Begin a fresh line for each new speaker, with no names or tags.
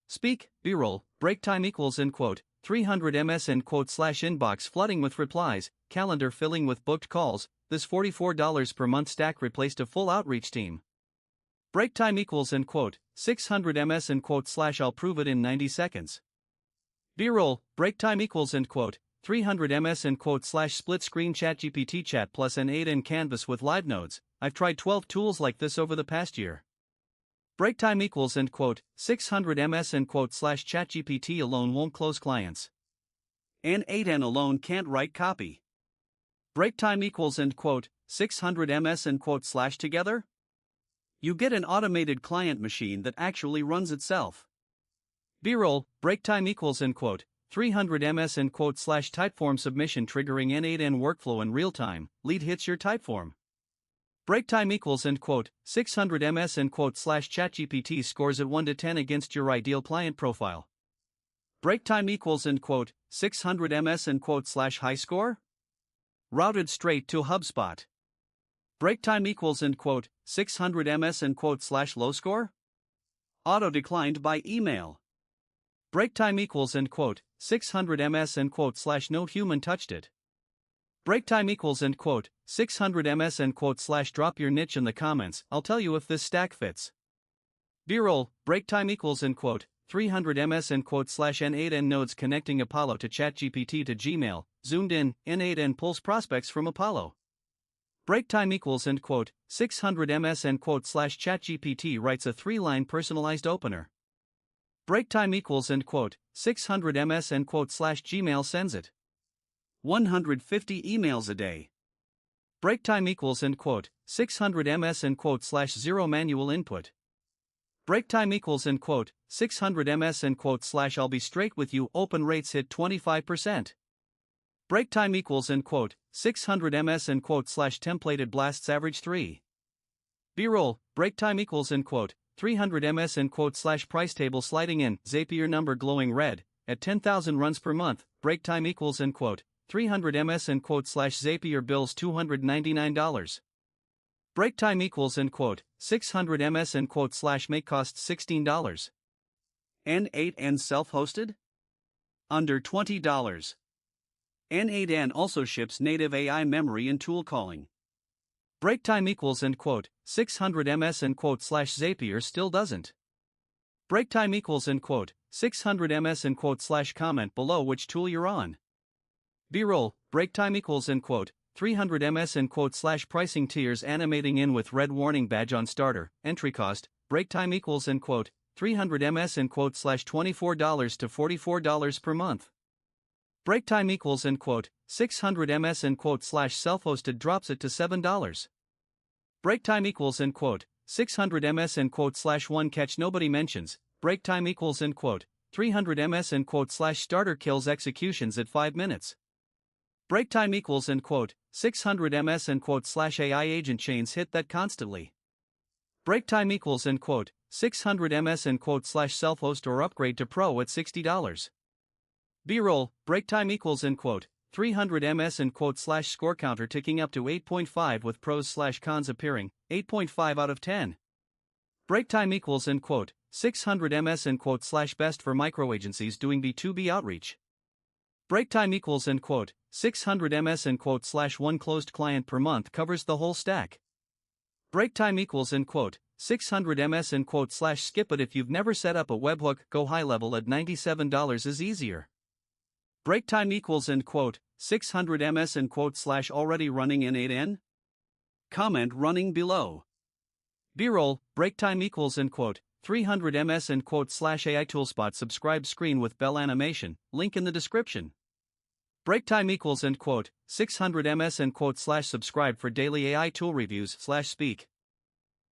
Speak, B-roll, break time equals end quote, 300 ms end quote slash inbox flooding with replies, calendar filling with booked calls. This $44 per month stack replaced a full outreach team. Break time equals end quote, 600 ms end quote slash I'll prove it in 90 seconds. B-roll, break time equals end quote, 300 ms end quote slash split screen ChatGPT chat plus n8n canvas with live nodes. I've tried 12 tools like this over the past year. Break time equals end quote, 600 ms end quote slash ChatGPT alone won't close clients. n8n alone can't write copy. Break time equals end quote, 600 ms end quote slash together. You get an automated client machine that actually runs itself. B-roll, break time equals end quote, 300 ms end quote slash typeform submission triggering n8n workflow in real time. Lead hits your typeform. Break time equals end quote, 600 ms end quote slash ChatGPT scores at 1 to 10 against your ideal client profile. Break time equals end quote, 600 ms end quote slash high score. Routed straight to HubSpot. Break time equals end quote, 600 ms end quote slash low score. Auto declined by email. Break time equals end quote, 600 ms end quote slash no human touched it. Break time equals end quote, 600 ms end quote slash drop your niche in the comments. I'll tell you if this stack fits. B-roll, break time equals end quote, 300 ms end quote slash n8n nodes connecting Apollo to ChatGPT to Gmail. Zoomed in, n8n pulls prospects from Apollo. Break time equals end quote, 600 ms end quote slash ChatGPT writes a 3-line personalized opener. Break time equals end quote, 600 ms end quote slash Gmail sends it. 150 emails a day. Break time equals end quote, 600 ms end quote slash 0 manual input. Break time equals end quote, 600 ms end quote slash I'll be straight with you. Open rates hit 25%. Break time equals end quote, 600 ms end quote slash templated blasts average 3. B-roll, break time equals end quote, 300 ms end quote slash price table sliding in. Zapier number glowing red at 10,000 runs per month. Break time equals end quote, 300 ms end quote slash Zapier bills $299. Break time equals end quote, 600 ms end quote slash make costs $16. n8n self-hosted? Under $20. n8n also ships native AI memory and tool calling. Break time equals end quote, 600 ms end quote slash Zapier still doesn't. Break time equals end quote, 600 ms end quote slash comment below which tool you're on. B-roll, break time equals end quote, 300 ms end quote slash pricing tiers animating in with red warning badge on starter. Entry cost, break time equals end quote, 300 ms end quote slash $24 to $44 per month. Break time equals end quote, 600 ms end quote slash self-hosted drops it to $7. Break time equals end quote, 600 ms end quote slash one catch nobody mentions. Break time equals end quote, 300 ms end quote slash starter kills executions at 5 minutes. Break time equals end quote, 600 ms end quote slash AI agent chains hit that constantly. Break time equals end quote, 600 ms end quote slash self-host or upgrade to pro at $60. B-roll, break time equals end quote, 300 ms end quote slash score counter ticking up to 8.5 with pros slash cons appearing, 8.5 out of 10. Break time equals end quote, 600 ms end quote slash best for micro agencies doing B2B outreach. Break time equals end quote, 600 ms end quote slash one closed client per month covers the whole stack. Break time equals end quote, 600 ms end quote slash skip it if you've never set up a webhook. Go high level at $97 is easier. Break time equals end quote, 600 ms end quote slash already running n8n? Comment running below. B-roll, break time equals end quote, 300 ms end quote slash aitoolspot subscribe screen with bell animation, link in the description. Break time equals end quote, 600 ms end quote slash subscribe for daily AI tool reviews slash speak.